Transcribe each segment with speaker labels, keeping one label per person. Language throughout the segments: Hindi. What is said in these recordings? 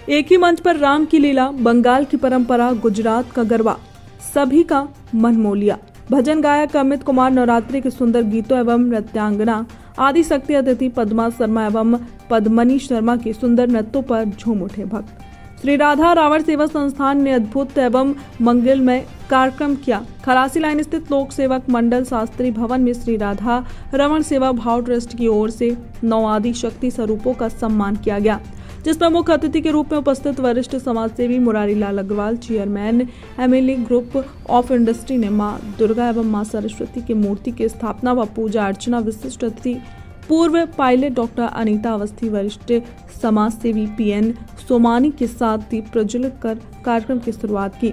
Speaker 1: एक ही मंच पर राम की लीला, बंगाल की परंपरा, गुजरात का गरबा, सभी का मन मोह लिया। भजन गायक अमित कुमार, नवरात्रि के सुंदर गीतों एवं नृत्यांगना आदि शक्ति अतिथि पद्मा शर्मा एवं पद्मनी शर्मा के सुंदर नृत्यों पर झूम उठे भक्त। श्री राधा रावण सेवा संस्थान ने अद्भुत एवं मंगलमय कार्यक्रम किया। खलासी लाइन स्थित लोक सेवक मंडल शास्त्री भवन में श्री राधा रमण सेवा भाव ट्रस्ट की ओर से 9 आदि शक्ति स्वरूपों का सम्मान किया गया, जिसमें मुख्य अतिथि के रूप में उपस्थित वरिष्ठ समाजसेवी Murari Lal Agrawal, chairman MLA group of industry ने मां दुर्गा एवं मां सरस्वती की मूर्ति की स्थापना व पूजा अर्चना, विशिष्ट अतिथि पूर्व पायलट डॉक्टर अनीता अवस्थी, वरिष्ठ समाजसेवी पीएन सोमानी के साथ दीप प्रज्वलित कर कार्यक्रम की शुरुआत की।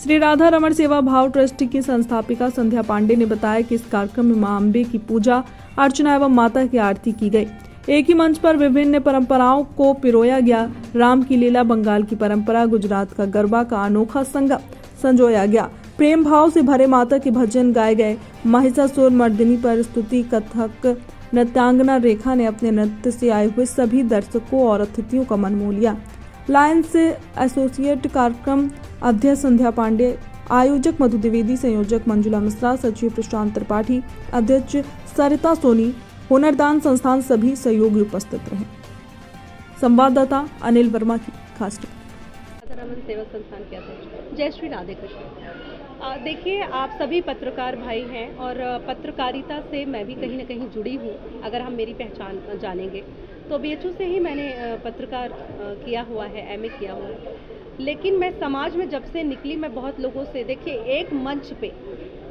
Speaker 1: श्री राधा रमण सेवा भाव ट्रस्ट की संस्थापिका संध्या पांडे ने बताया कि इस कार्यक्रम में मां अम्बे की पूजा अर्चना एवं माता की आरती की गई। एक ही मंच पर विभिन्न परंपराओं को पिरोया गया। राम की लीला, बंगाल की परंपरा, गुजरात का गरबा का अनोखा संगम संजोया गया। प्रेम भाव से भरे माता के भजन गाए गए। महिषासुर मर्दिनी पर स्तुति कथक नृत्यांगना रेखा ने अपने नृत्य से आए हुए सभी दर्शकों और अतिथियों का मन मोह लिया। लायंस एसोसिएट कार्यक्रम अध्यक्ष संध्या पांडे, आयोजक मधु द्विवेदी, संयोजक मंजुला मिश्रा, सचिव प्रशांत त्रिपाठी, अध्यक्ष सरिता सोनी, हुनरदान संस्थान सभी सहयोगी उपस्थित रहे। संवाददाता अनिल वर्मा की खास रिपोर्ट।
Speaker 2: राधा रमण सेवा संस्थान के अध्यक्ष। जय श्री राधे कृष्ण। देखिए, आप सभी पत्रकार भाई हैं और पत्रकारिता से मैं भी कहीं ना कहीं जुड़ी हूँ। अगर हम मेरी पहचान जानेंगे तो बीएचयू से ही मैंने पत्रकार किया हुआ है, एमए किया हुआ है। लेकिन मैं समाज में जब से निकली, मैं बहुत लोगों से, देखिए, एक मंच पे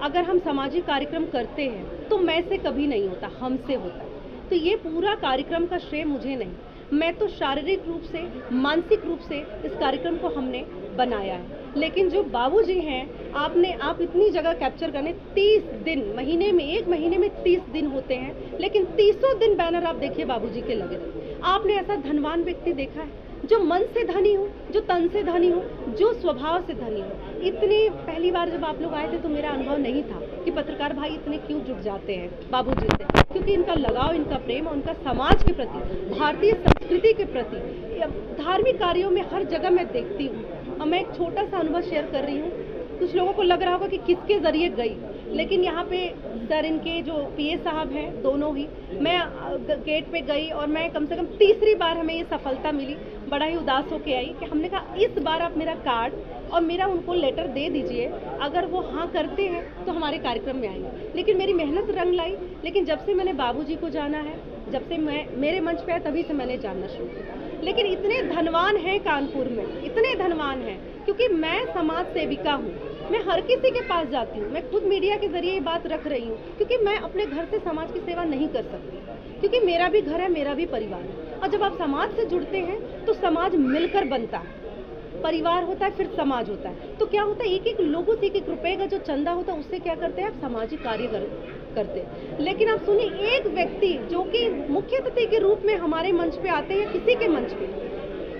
Speaker 2: अगर हम सामाजिक कार्यक्रम करते हैं तो मैं से कभी नहीं होता, हमसे होता है। तो ये पूरा कार्यक्रम का श्रेय मुझे नहीं, मैं तो शारीरिक रूप से, मानसिक रूप से इस कार्यक्रम को हमने बनाया है। लेकिन जो बाबूजी हैं, आप इतनी जगह कैप्चर करने 30 दिन, महीने में, एक महीने में 30 दिन होते हैं, लेकिन 30 दिन बैनर आप देखिए बाबूजी के लगे रहे। आपने ऐसा धनवान व्यक्ति देखा है जो मन से धनी हो, जो तन से धनी हो, जो स्वभाव से धनी हो। इतनी पहली बार जब आप लोग आए थे तो मेरा अनुभव नहीं था कि पत्रकार भाई इतने क्यों जुट जाते हैं बाबूजी से, क्योंकि इनका लगाव, इनका प्रेम, उनका समाज के प्रति, भारतीय संस्कृति के प्रति, धार्मिक कार्यों में हर जगह मैं देखती हूँ। और मैं एक छोटा सा अनुभव शेयर कर रही हूँ। कुछ लोगों को लग रहा होगा कि किसके जरिए गई, लेकिन यहाँ पे सर, इनके जो पीए साहब हैं, दोनों ही, मैं गेट पे गई और मैं कम से कम तीसरी बार हमें ये सफलता मिली। बड़ा ही उदास होके आई कि हमने कहा इस बार आप मेरा कार्ड और मेरा उनको लेटर दे दीजिए, अगर वो हाँ करते हैं तो हमारे कार्यक्रम में आएंगे। लेकिन मेरी मेहनत रंग लाई। लेकिन जब से मैंने बाबूजी को जाना है, जब से मैं मेरे मंच पे आया, तभी से मैंने जानना शुरू किया। लेकिन इतने धनवान हैं कानपुर में, इतने धनवान हैं, क्योंकि मैं समाज सेविका हूँ। मैं हर किसी के पास जाती हूँ। मैं खुद मीडिया के जरिए ये बात रख रही हूँ, क्योंकि मैं अपने घर से समाज की सेवा नहीं कर सकती, क्योंकि मेरा भी घर है, मेरा भी परिवार है। और जब आप समाज से जुड़ते हैं तो समाज मिलकर बनता है। परिवार होता है, फिर समाज होता है। तो क्या होता है, एक एक लोगों से एक रुपए का जो चंदा होता है, उससे क्या करते हैं आप, सामाजिक कार्य करते हैं। लेकिन आप सुनिए, एक व्यक्ति जो कि मुख्य अतिथि के रूप में हमारे मंच पे आते हैं, किसी के मंच पे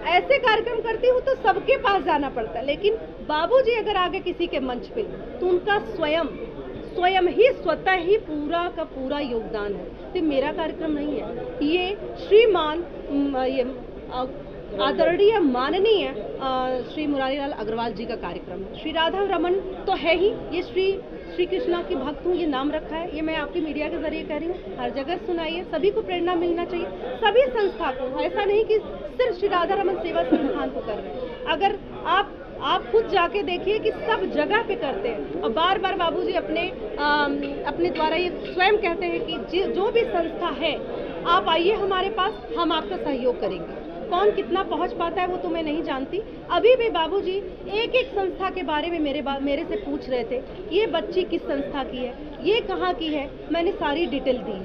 Speaker 2: ऐसे कार्यक्रम करती हूँ तो सबके पास जाना पड़ता है। लेकिन बाबूजी अगर आगे किसी के मंच पे, तो उनका स्वयं ही, स्वतः ही पूरा का पूरा योगदान है। तो मेरा कार्यक्रम नहीं है, ये श्रीमान आदरणीय माननीय श्री मुरारी लाल अग्रवाल जी का कार्यक्रम है। श्री राधा रमन तो है ही, ये श्री कृष्णा की भक्त हूँ, ये नाम रखा है। ये मैं आपकी मीडिया के जरिए कह रही हूँ, हर जगह सुनाइए, सभी को प्रेरणा मिलना चाहिए, सभी संस्था को। ऐसा नहीं कि सिर्फ श्री राधा रमन सेवा संस्थान को कर रहे हैं। अगर आप खुद जाके देखिए कि सब जगह पे करते हैं। और बार बार बाबूजी अपने द्वारा ये स्वयं कहते हैं कि जो भी संस्था है, आप आइए हमारे पास, हम आपका सहयोग करेंगे। कौन कितना पहुंच पाता है वो तो मैं नहीं जानती। अभी भी बाबूजी एक एक संस्था के बारे में मेरे से पूछ रहे थे, ये बच्ची किस संस्था की है, ये कहाँ की है, मैंने सारी डिटेल दी।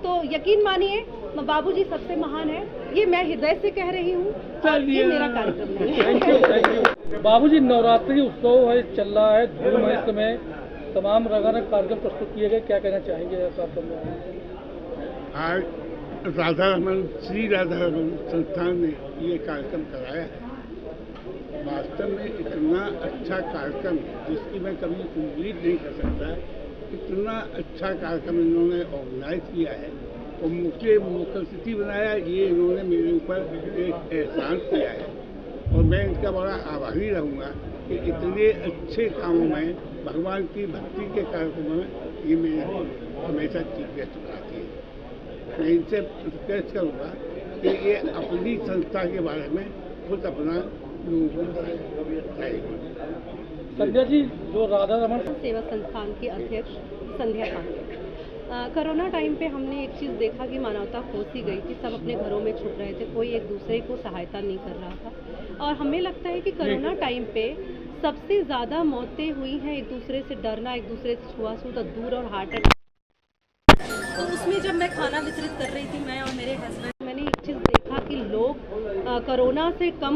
Speaker 2: तो यकीन मानिए, बाबूजी सबसे महान है, ये मैं हृदय से कह रही हूँ। ये मेरा कार्यक्रम है।
Speaker 3: बाबूजी, नवरात्रि उत्सव है, चल रहा है, धूम है, इस समय तमाम रंगारंग कार्यक्रम प्रस्तुत किए गए, क्या कहना चाहेंगे कार्यक्रम में?
Speaker 4: आज राधा रमन, श्री राधा रमन संस्थान ने ये कार्यक्रम कराया है। वास्तव में इतना अच्छा कार्यक्रम जिसकी मैं कभी उम्मीद नहीं कर सकता, इतना अच्छा कार्यक्रम इन्होंने ऑर्गेनाइज किया है और मुझे मुख्य अतिथि बनाया। ये इन्होंने मेरे ऊपर एक एहसान किया है। और मैं इनका बड़ा आभारी रहूँगा कि इतने अच्छे कामों में, भगवान की भक्ति के कार्यक्रमों में ये मेरे हमेशा चीफ गेस्ट बनाती है। मैं इनसे रिक्वेस्ट करूँगा कि ये अपनी संस्था के बारे में खुद अपना लोगों को बताएं।
Speaker 3: संध्या जी, जो राधा रमन
Speaker 2: सेवा संस्थान की अध्यक्ष संध्या पांडे। कोरोना टाइम पे हमने एक चीज़ देखा कि मानवता खो सी गई थी, सब अपने घरों में छुप रहे थे, कोई एक दूसरे को सहायता नहीं कर रहा था। और हमें लगता है कि कोरोना टाइम पे सबसे ज़्यादा मौतें हुई हैं एक दूसरे से डरना, एक दूसरे से छुआछूत और दूर और हार्ट अटैक। तो उसमें जब मैं खाना वितरित कर रही थी, मैं और मेरे हस्बैंड, मैंने एक चीज़ देखा कि लोग कोरोना से कम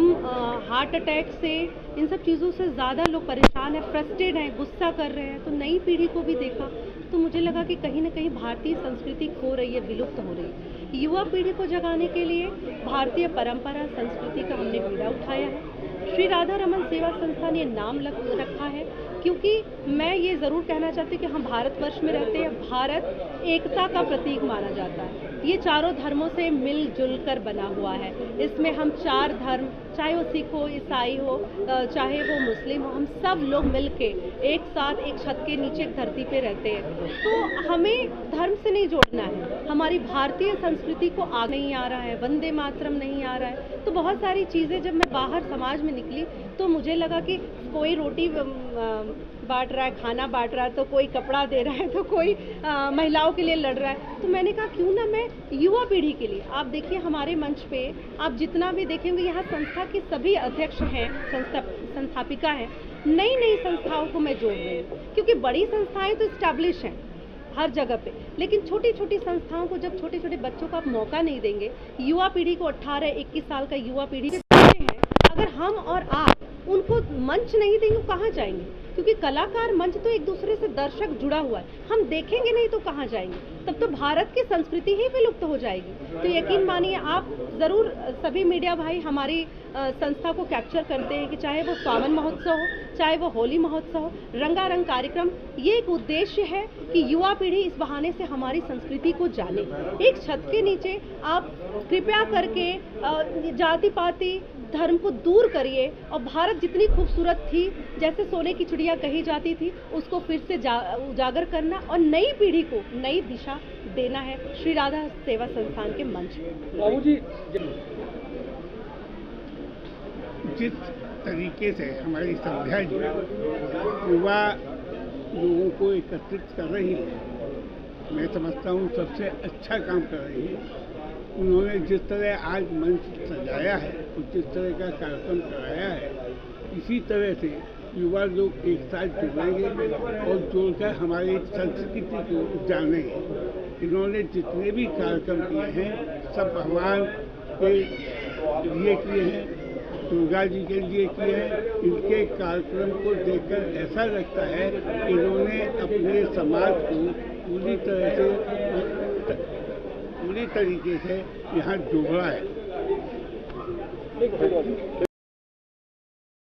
Speaker 2: हार्ट अटैक से, इन सब चीज़ों से ज़्यादा लोग परेशान हैं, फ्रस्ट्रेट हैं, गुस्सा कर रहे हैं। तो नई पीढ़ी को भी देखा तो मुझे लगा कि कहीं ना कहीं भारतीय संस्कृति खो रही है, विलुप्त हो रही है। युवा पीढ़ी को जगाने के लिए भारतीय परंपरा संस्कृति का हमने बीड़ा उठाया है। श्री राधा रमन सेवा संस्थान ये नाम रखा है क्योंकि मैं ये ज़रूर कहना चाहती हूँ कि हम भारतवर्ष में रहते हैं। भारत एकता का प्रतीक माना जाता है। ये चारों धर्मों से मिलजुल कर बना हुआ है। इसमें हम चार धर्म, चाहे वो सिख हो, ईसाई हो, चाहे वो मुस्लिम हो, हम सब लोग मिलके एक साथ एक छत के नीचे एक धरती पे रहते हैं। तो हमें धर्म से नहीं जोड़ना है। हमारी भारतीय संस्कृति को आगे नहीं आ रहा है, वंदे मातरम नहीं आ रहा है। तो बहुत सारी चीज़ें जब मैं बाहर समाज में निकली तो मुझे लगा कि कोई रोटी बांट रहा है, खाना बांट रहा है, तो कोई कपड़ा दे रहा है, तो कोई महिलाओं के लिए लड़ रहा है। तो मैंने कहा क्यों ना मैं युवा पीढ़ी के लिए, आप देखिए हमारे मंच पे आप जितना भी देखेंगे यहाँ संस्था के सभी अध्यक्ष हैं, संस्थापिका हैं, नई नई संस्थाओं को मैं जोड़ रही हूँ क्योंकि बड़ी संस्थाएं तो इस्टेब्लिश हैं हर जगह पे, लेकिन छोटी छोटी संस्थाओं को जब छोटे छोटे बच्चों को आप मौका नहीं देंगे, युवा पीढ़ी को 18-21 साल का युवा पीढ़ी के बच्चे हैं, अगर हम और आप उनको मंच नहीं देंगे कहाँ जाएंगे? क्योंकि कलाकार मंच तो एक दूसरे से दर्शक जुड़ा हुआ है, हम देखेंगे नहीं तो कहाँ जाएंगे? तब तो भारत की संस्कृति ही विलुप्त हो जाएगी। तो यकीन मानिए आप ज़रूर सभी मीडिया भाई हमारी संस्था को कैप्चर करते हैं कि चाहे वो सावन महोत्सव हो, चाहे वो होली महोत्सव हो, रंगारंग कार्यक्रम। ये एक उद्देश्य है कि युवा पीढ़ी इस बहाने से हमारी संस्कृति को जाने। एक छत के नीचे आप कृपया करके जाति पाति धर्म को दूर करिए और भारत जितनी खूबसूरत थी, जैसे सोने की चिड़िया कही जाती थी, उसको फिर से उजागर करना और नई पीढ़ी को नई दिशा देना है श्री राधा सेवा संस्थान के मंच में।
Speaker 3: बाबूजी,
Speaker 4: जिस तरीके से हमारी संध्या जी युवा लोगों को एकत्रित कर रही है, मैं समझता हूँ सबसे अच्छा काम कर रही है। उन्होंने जिस तरह आज मंच सजाया है और जिस तरह का कार्यक्रम कराया है, इसी तरह से युवा लोग एक साथ जुड़ेंगे और जुड़कर हमारी संस्कृति को जानेंगे। इन्होंने जितने भी कार्यक्रम किए हैं सब भगवान के लिए किए हैं, दुर्गा जी के लिए किए हैं। इनके कार्यक्रम को देखकर ऐसा लगता है कि इन्होंने अपने समाज को पूरी तरीके से यहाँ जोड़ा है।